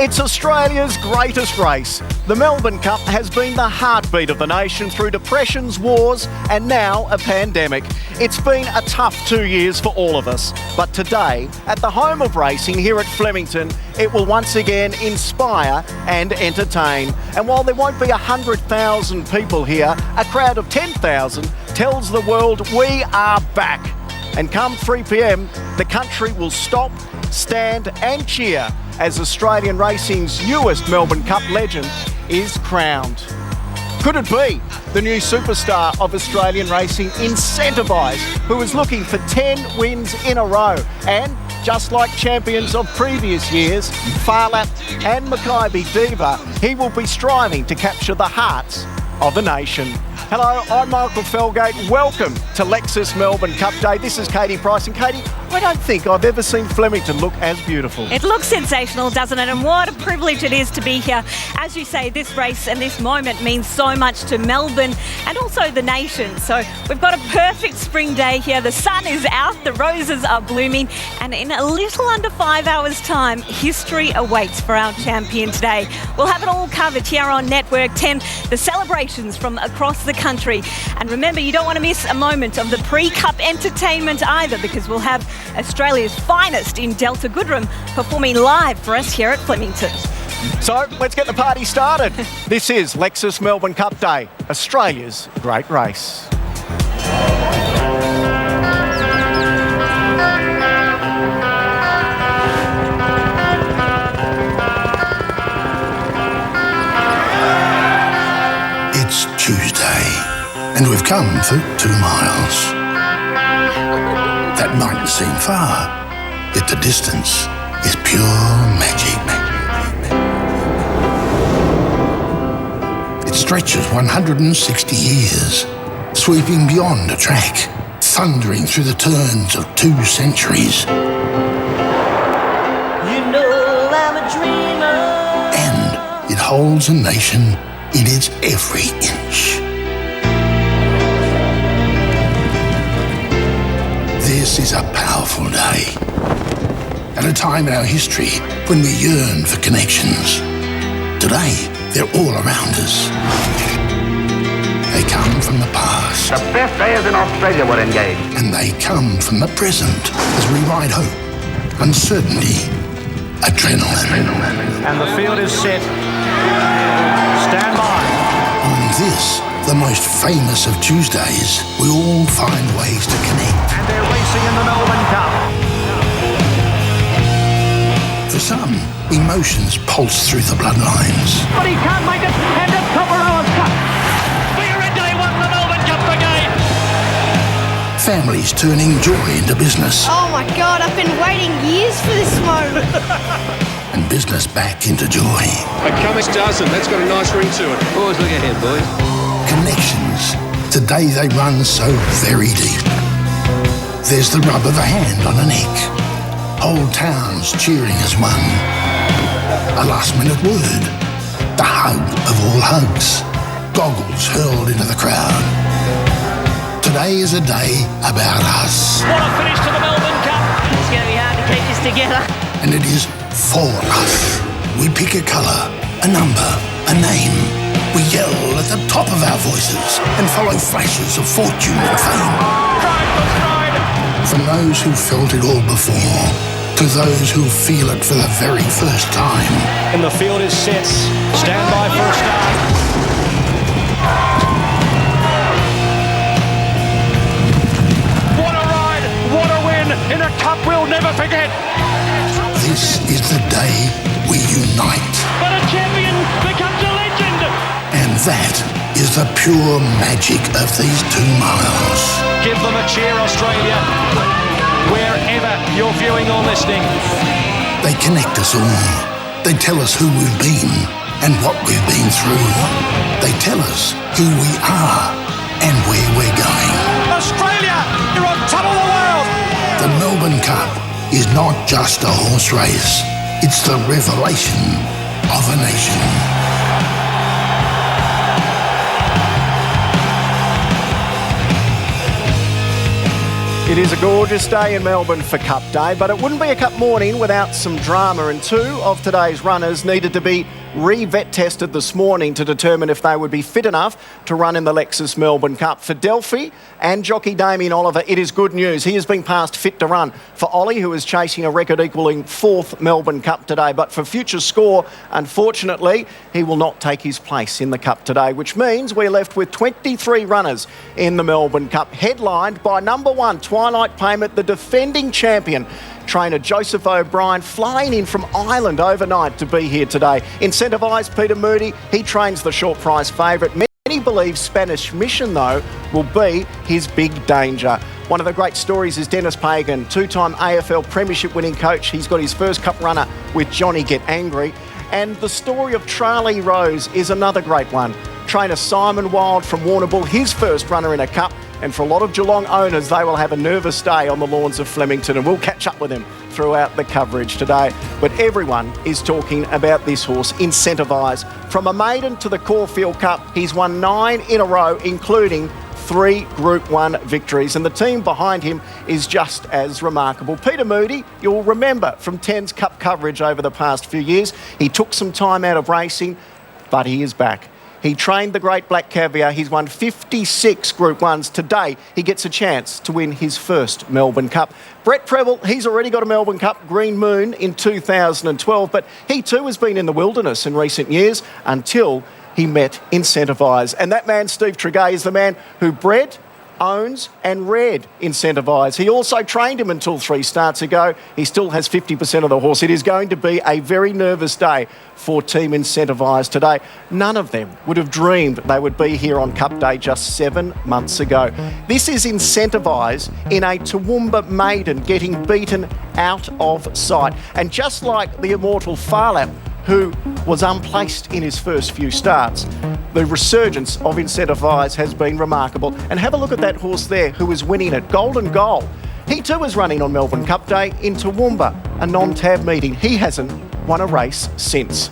It's Australia's greatest race. The Melbourne Cup has been the heartbeat of the nation through depressions, wars and now a pandemic. It's been a tough 2 years for all of us. But today, at the home of racing here at Flemington, it will once again inspire and entertain. And while there won't be 100,000 people here, a crowd of 10,000 tells the world we are back. And come 3 p.m, the country will stop, stand and cheer as Australian racing's newest Melbourne Cup legend is crowned. Could it be the new superstar of Australian racing, Incentivise, who is looking for 10 wins in a row? And just like champions of previous years, Farlap and Mackay Diva, he will be striving to capture the hearts of the nation. Hello, I'm Michael Felgate. Welcome to Lexus Melbourne Cup Day. This is Katie Price. And Katie, I don't think I've ever seen Flemington look as beautiful. It looks sensational, doesn't it? And what a privilege it is to be here. As you say, this race and this moment means so much to Melbourne and also the nation. So we've got a perfect spring day here. The sun is out, the roses are blooming, and in a little under 5 hours' time, history awaits for our champion today. We'll have it all covered here on Network 10, the celebrations from across the country. And remember, you don't want to miss a moment of the pre-cup entertainment either, because we'll have Australia's finest in Delta Goodrem performing live for us here at Flemington. So let's get the party started. This is Lexus Melbourne Cup Day, Australia's great race. It's Tuesday, and we've come for 2 miles. That mightn't seem far, yet the distance is pure magic. It stretches 160 years, sweeping beyond a track, thundering through the turns of 2 centuries. You know I'm a dreamer. And it holds a nation in its every inch. This is a powerful day, at a time in our history when we yearn for connections. Today, they're all around us. They come from the past. The best players in Australia were engaged. And they come from the present as we ride hope, uncertainty, adrenaline. And the field is set. Stand by. On this, the most famous of Tuesdays, we all find ways to connect. And they're racing in the Melbourne Cup. For some, emotions pulse through the bloodlines. But he can't make it, and it's Topperoa's Cup. VRC won the Melbourne Cup again. Families turning joy into business. Oh my God, I've been waiting years for this moment. And business back into joy. A Cummins dozen, that's got a nice ring to it. Always look ahead, boys. Connections. Today they run so very deep. There's the rub of a hand on a neck. Whole towns cheering as one. A last-minute word. The hug of all hugs. Goggles hurled into the crowd. Today is a day about us. What a finish to the Melbourne Cup. It's going to be hard to keep this together. And it is for us. We pick a colour, a number, a name. We yell at the top of our voices and follow flashes of fortune and fame. From those who felt it all before to those who feel it for the very first time. And the field is set. Stand by for a start. What a ride! What a win in a cup we'll never forget. This is the day we unite. But a champion becomes a legend. And that is the pure magic of these 2 miles. Give them a cheer, Australia, wherever you're viewing or listening. They connect us all. They tell us who we've been and what we've been through. They tell us who we are and where we're going. Australia, you're on top of the world. The Melbourne Cup is not just a horse race. It's the revelation of a nation. It It is a gorgeous day in Melbourne for Cup Day, but it wouldn't be a Cup morning without some drama, and two of today's runners needed to be re-vet tested this morning to determine if they would be fit enough to run in the Lexus Melbourne Cup. For Delphi and jockey Damien Oliver, it is good news. He has been passed fit to run. For Ollie, who is chasing a record-equalling 4th Melbourne Cup today, but for Future Score, unfortunately, he will not take his place in the Cup today, which means we're left with 23 runners in the Melbourne Cup, headlined by number 1, Twilight Payment, the defending champion. Trainer Joseph O'Brien flying in from Ireland overnight to be here today. Incentivised Peter Moody, he trains the short price favourite. Many believe Spanish Mission, though, will be his big danger. One of the great stories is Dennis Pagan, 2-time AFL Premiership winning coach. He's got his first Cup runner with Johnny Get Angry. And the story of Charlie Rose is another great one. Trainer Simon Wild from Warrnambool, his first runner in a Cup. And for a lot of Geelong owners, they will have a nervous day on the lawns of Flemington, and we'll catch up with them throughout the coverage today. But everyone is talking about this horse, Incentivised. From a maiden to the Caulfield Cup, he's won 9 in a row, including 3 Group 1 victories, and the team behind him is just as remarkable. Peter Moody, you'll remember from 10's Cup coverage over the past few years. He took some time out of racing, but he is back. He trained the Great Black Caviar. He's won 56 Group 1s. Today, he gets a chance to win his first Melbourne Cup. Brett Preble, he's already got a Melbourne Cup, Green Moon, in 2012, but he too has been in the wilderness in recent years until he met Incentivised. And that man, Steve Tregay, is the man who bred, owns and reared Incentivised. He also trained him until 3 starts ago. He still has 50% of the horse. It is going to be a very nervous day for Team Incentivised today. None of them would have dreamed they would be here on Cup Day just 7 months ago. This is Incentivised in a Toowoomba maiden getting beaten out of sight. And just like the immortal Farlap, who was unplaced in his first few starts, the resurgence of Incentivised has been remarkable. And have a look at that horse there who is winning it, Golden Goal. He too is running on Melbourne Cup Day in Toowoomba, a non-tab meeting. He hasn't won a race since.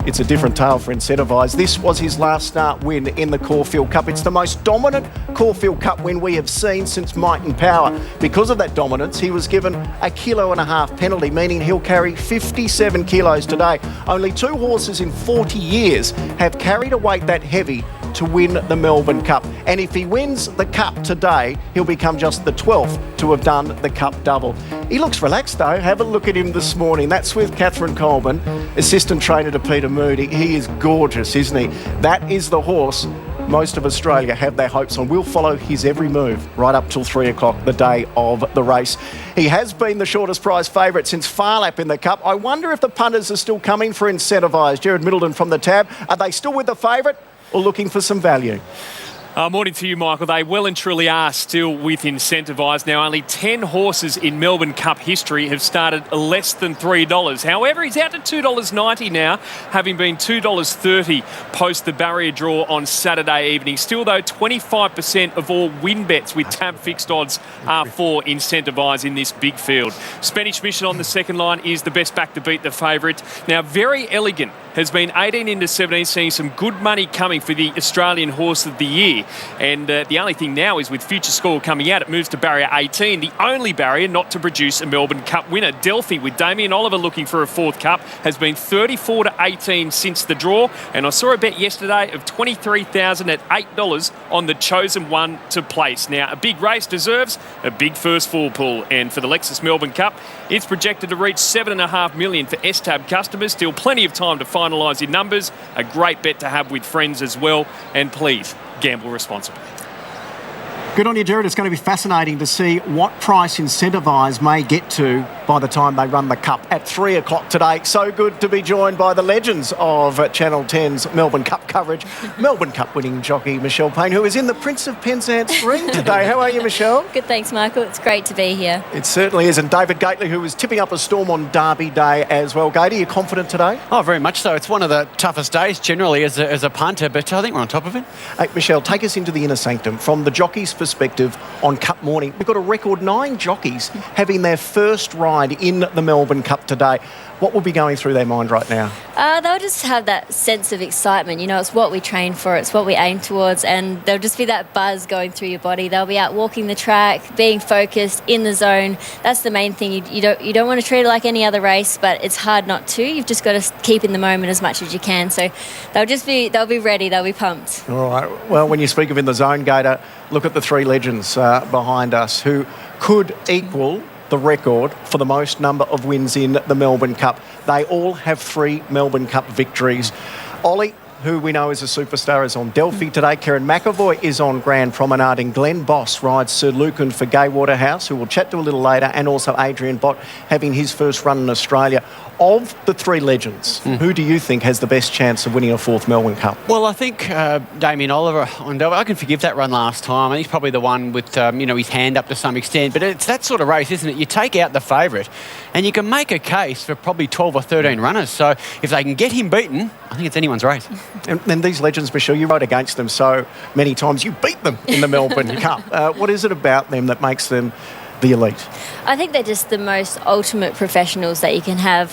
It's a different tale for Incentivised. This was his last start win in the Caulfield Cup. It's the most dominant Caulfield Cup win we have seen since Might and Power. Because of that dominance, he was given a 1.5 kilo penalty, meaning he'll carry 57 kilos today. Only 2 horses in 40 years have carried a weight that heavy to win the Melbourne Cup. And if he wins the Cup today, he'll become just the 12th to have done the Cup double. He looks relaxed though. Have a look at him this morning. That's with Catherine Coleman, assistant trainer to Peter Moody. He is gorgeous, isn't he? That is the horse most of Australia have their hopes on. We'll follow his every move right up till 3 o'clock the day of the race. He has been the shortest prize favourite since Farlap in the Cup. I wonder if the punters are still coming for Incentivised. Jared Middleton from the tab. Are they still with the favourite or looking for some value? Morning to you, Michael. They well and truly are still with Incentivised. Now, only 10 horses in Melbourne Cup history have started less than $3. However, he's out to $2.90 now, having been $2.30 post the barrier draw on Saturday evening. Still, though, 25% of all win bets with tab fixed odds are for Incentivised in this big field. Spanish Mission on the second line is the best back to beat the favourite. Now, Very Elegant has been 18 into 17, seeing some good money coming for the Australian Horse of the Year. And the only thing now is with Future Score coming out, it moves to barrier 18, the only barrier not to produce a Melbourne Cup winner. Delphi, with Damien Oliver looking for a 4th Cup, has been 34 to 18 since the draw. And I saw a bet yesterday of $23,000 at $8 on the chosen one to place. Now, a big race deserves a big first full pull. And for the Lexus Melbourne Cup, it's projected to reach $7.5 million for S-Tab customers. Still plenty of time to finalise your numbers. A great bet to have with friends as well. And please, gamble responsibly. Good on you, Jared. It's going to be fascinating to see what price Incentivised may get to by the time they run the Cup at 3 o'clock today. So good to be joined by the legends of Channel 10's Melbourne Cup coverage. Melbourne Cup winning jockey Michelle Payne, who is in the Prince of Penzance ring today. How are you, Michelle? Good, thanks, Michael. It's great to be here. It certainly is. And David Gately, who was tipping up a storm on Derby Day as well. Gately, you confident today? Oh, very much so. It's one of the toughest days generally as a punter, but I think we're on top of it. Hey, Michelle, take us into the inner sanctum from the jockey's perspective on Cup morning. We've got a record 9 jockeys having their first ride ride in the Melbourne Cup today, what will be going through their mind right now? They'll just have that sense of excitement. You know, it's what we train for, it's what we aim towards, and there'll just be that buzz going through your body. They'll be out walking the track, being focused, in the zone. That's the main thing. You don't want to treat it like any other race, but it's hard not to. You've just got to keep in the moment as much as you can. So they'll be ready, they'll be pumped. All right. Well, when you speak of in the zone, Gator, look at the three legends behind us who could equal the record for the most number of wins in the Melbourne Cup. They all have 3 Melbourne Cup victories. Ollie, who we know is a superstar, is on Delphi today. Karen McAvoy is on Grand Promenade, and Glenn Boss rides Sir Lucan for Gay Waterhouse, who we'll chat to a little later, and also Adrian Bott having his first run in Australia. Of the 3 legends, who do you think has the best chance of winning a 4th Melbourne Cup? Well, I think Damien Oliver on Delphi. I can forgive that run last time. And he's probably the one with, his hand up to some extent. But it's that sort of race, isn't it? You take out the favourite and you can make a case for probably 12 or 13 runners. So if they can get him beaten, I think it's anyone's race. And these legends, Michelle, you rode against them so many times. You beat them in the Melbourne Cup. What is it about them that makes them the elite? I think they're just the most ultimate professionals that you can have.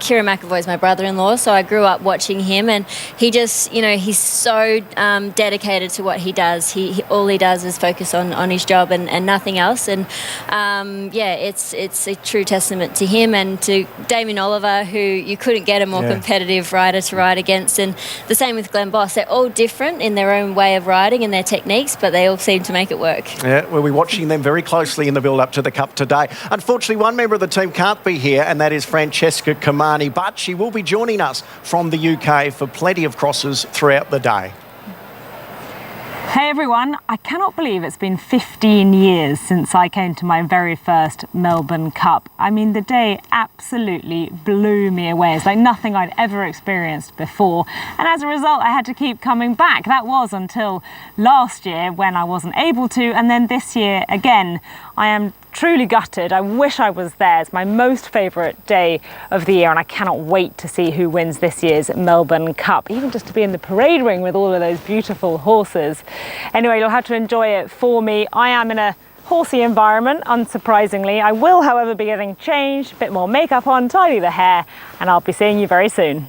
Kieran McAvoy is my brother-in-law, so I grew up watching him, and he just, he's so dedicated to what he does. He all he does is focus on his job and nothing else. And it's a true testament to him and to Damien Oliver, who you couldn't get a more competitive rider to ride against. And the same with Glenn Boss. They're all different in their own way of riding and their techniques, but they all seem to make it work. Yeah, we'll be watching them very closely in the build-up to the Cup today. Unfortunately, one member of the team can't be here, and that is Francesca Kamani, but she will be joining us from the UK for plenty of crosses throughout the day. Hey everyone, I cannot believe it's been 15 years since I came to my very first Melbourne Cup. I mean, the day absolutely blew me away. It's like nothing I'd ever experienced before. And as a result, I had to keep coming back. That was until last year when I wasn't able to, and then this year again. I am truly gutted. I wish I was there. It's my most favourite day of the year, and I cannot wait to see who wins this year's Melbourne Cup, even just to be in the parade ring with all of those beautiful horses. Anyway, you'll have to enjoy it for me. I am in a horsey environment, unsurprisingly. I will, however, be getting changed, a bit more makeup on, tidy the hair, and I'll be seeing you very soon.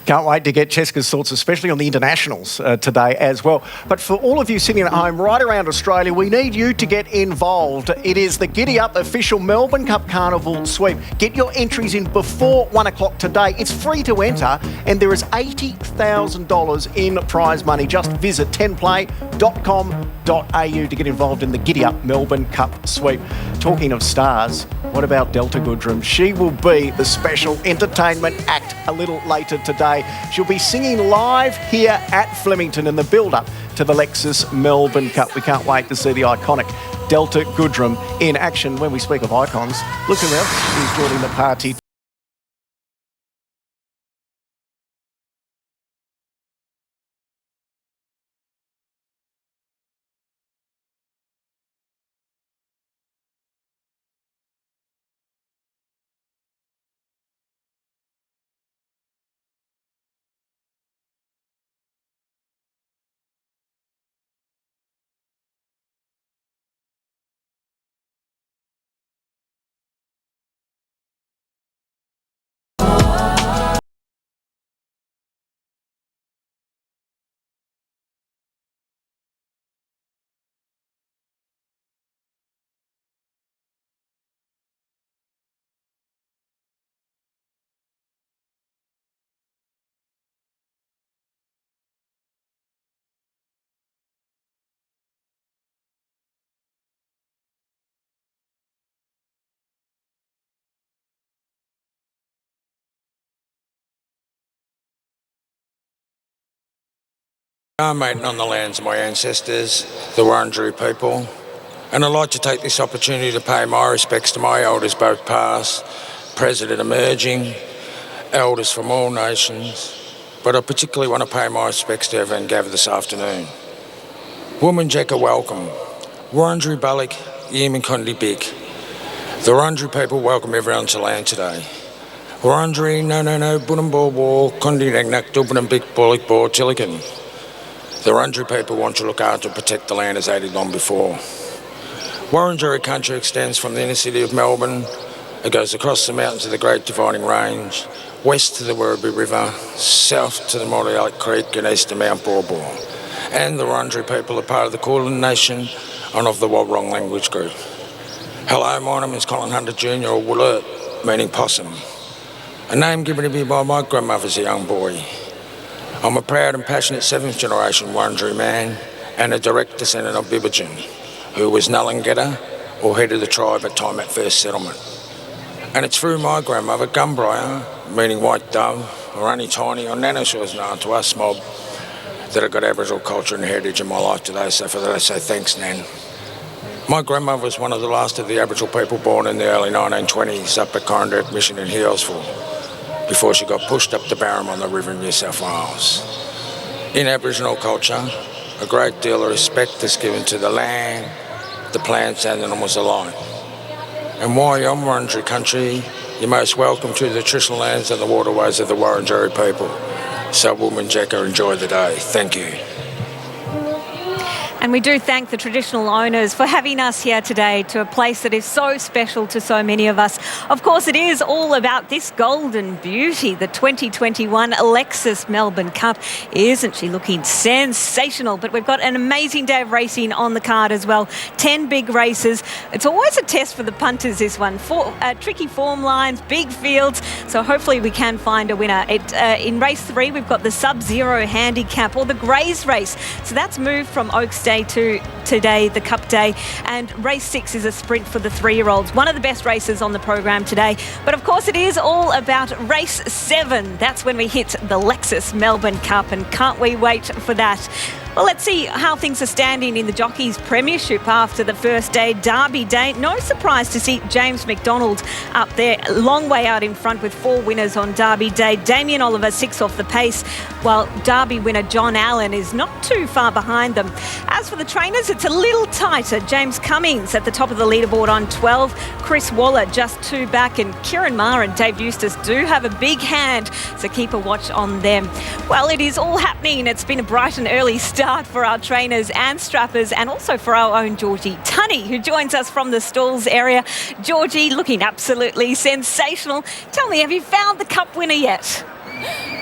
Can't wait to get Cheska's thoughts, especially on the internationals today as well. But for all of you sitting at home right around Australia, we need you to get involved. It is the Giddy Up official Melbourne Cup Carnival sweep. Get your entries in before 1 o'clock today. It's free to enter, and there is $80,000 in prize money. Just visit 10play.com.au to get involved in the Giddy Up Melbourne Cup sweep. Talking of stars, what about Delta Goodrem? She will be the special entertainment act a little later today. She'll be singing live here at Flemington in the build-up to the Lexus Melbourne Cup. We can't wait to see the iconic Delta Goodrem in action. When we speak of icons, look who else is joining the party. I'm mating on the lands of my ancestors, the Wurundjeri people, and I'd like to take this opportunity to pay my respects to my elders, both past, present and emerging, elders from all nations, but I particularly want to pay my respects to everyone gathered this afternoon. Wominjeka welcome, Wurundjeri Balik, Yemen Kondi Bik. The Wurundjeri people welcome everyone to land today. Wurundjeri no Bunambor Kondi Nagnak Dubunam Bik Bolik Bor Chilikan. The Wurundjeri people want to look after and protect the land as they did long before. Wurundjeri country extends from the inner city of Melbourne It goes across the mountains of the Great Dividing Range, west to the Werribee River, south to the Morley Creek and east to Mount Baw Baw. And the Wurundjeri people are part of the Kulin Nation and of the Wobrong language group. Hello, my name is Colin Hunter Jr. or Woolert, meaning possum. A name given to me by my grandmother as a young boy. I'm a proud and passionate 7th generation Wurundjeri man and a direct descendant of Bibbidgen, who was Nullingeta or head of the tribe at time at first settlement. And it's through my grandmother, Gumbriar, meaning white dove, or only tiny, or Nana was known to us mob, that I got Aboriginal culture and heritage in my life today, so for that I say thanks, Nan. My grandmother was one of the last of the Aboriginal people born in the early 1920s up at Coranderrk Mission in Healesville, before she got pushed up the Barham on the river in New South Wales. In Aboriginal culture, a great deal of respect is given to the land, the plants and animals alike. And while you're on Wurundjeri country, you're most welcome to the traditional lands and the waterways of the Wurundjeri people. So Woolmanjeka, enjoy the day. Thank you. And we do thank the traditional owners for having us here today to a place that is so special to so many of us. Of course, it is all about this golden beauty, the 2021 Lexus Melbourne Cup. Isn't she looking sensational? But we've got an amazing day of racing on the card as well. 10 big races. It's always a test for the punters, this one. Tricky form lines, big fields. So hopefully we can find a winner. In race 3, we've got the Sub-Zero handicap, or the Greys race. So that's moved from Oaks Day to today, the Cup Day, and race 6 is a sprint for the 3-year-olds. One of the best races on the program today. But of course it is all about race 7. That's when we hit the Lexus Melbourne Cup, and can't we wait for that? Well, let's see how things are standing in the Jockeys Premiership after the first day, Derby Day. No surprise to see James McDonald up there, long way out in front with 4 winners on Derby Day. Damien Oliver 6 off the pace, while Derby winner John Allen is not too far behind them. As for the trainers, it's a little tighter. James Cummings at the top of the leaderboard on 12. Chris Waller just 2 back, and Kieran Maher and Dave Eustace do have a big hand, so keep a watch on them. Well, it is all happening. It's been a bright and early start for our trainers and strappers, and also for our own Georgie Tunney, who joins us from the stalls area. Georgie, looking absolutely sensational. Tell me, have you found the Cup winner yet?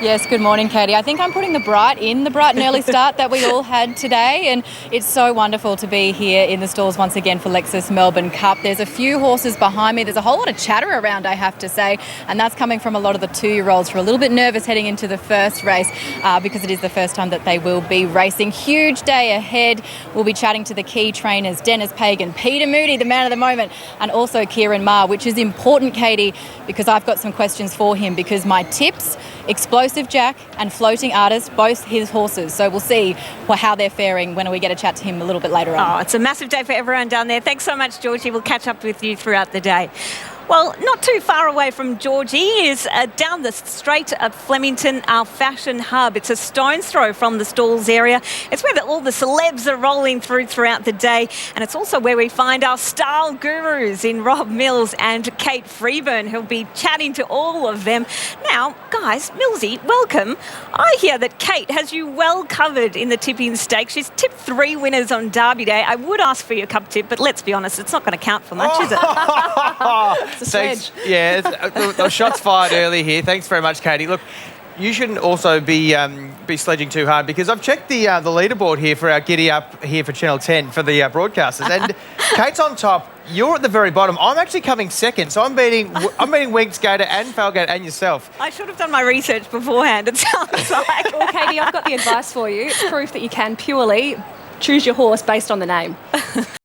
Yes, good morning, Katie. I think I'm putting the bright and early start that we all had today, and it's so wonderful to be here in the stalls once again for Lexus Melbourne Cup. There's a few horses behind me. There's a whole lot of chatter around, I have to say, and that's coming from a lot of the 2-year-olds who are a little bit nervous heading into the first race because it is the first time that they will be racing. Huge day ahead. We'll be chatting to the key trainers, Dennis Pagan, Peter Moody, the man of the moment, and also Kieran Maher, which is important, Katie, because I've got some questions for him, because my tips, Explosive Jack and Floating Artist, both his horses. So we'll see how they're faring when we get a chat to him a little bit later on. Oh, it's a massive day for everyone down there. Thanks so much, Georgie. We'll catch up with you throughout the day. Well, not too far away from Georgie is down the straight of Flemington, our fashion hub. It's a stone's throw from the stalls area. It's where all the celebs are rolling throughout the day, and it's also where we find our style gurus in Rob Mills and Kate Freeburn, who'll be chatting to all of them. Now, guys, Millsy, welcome. I hear that Kate has you well covered in the tipping stakes. She's tipped 3 winners on Derby Day. I would ask for your cup tip, but let's be honest, it's not going to count for much, is it? Thanks. Yeah, the shots fired early here. Thanks very much, Katie. Look, you shouldn't also be sledging too hard, because I've checked the leaderboard here for our giddy up here for Channel 10 for the broadcasters, and Kate's on top. You're at the very bottom. I'm actually coming second, so I'm beating Winks Gator and Falgate and yourself. I should have done my research beforehand, it sounds like. Well, Katie, I've got the advice for you. It's proof that you can purely choose your horse based on the name.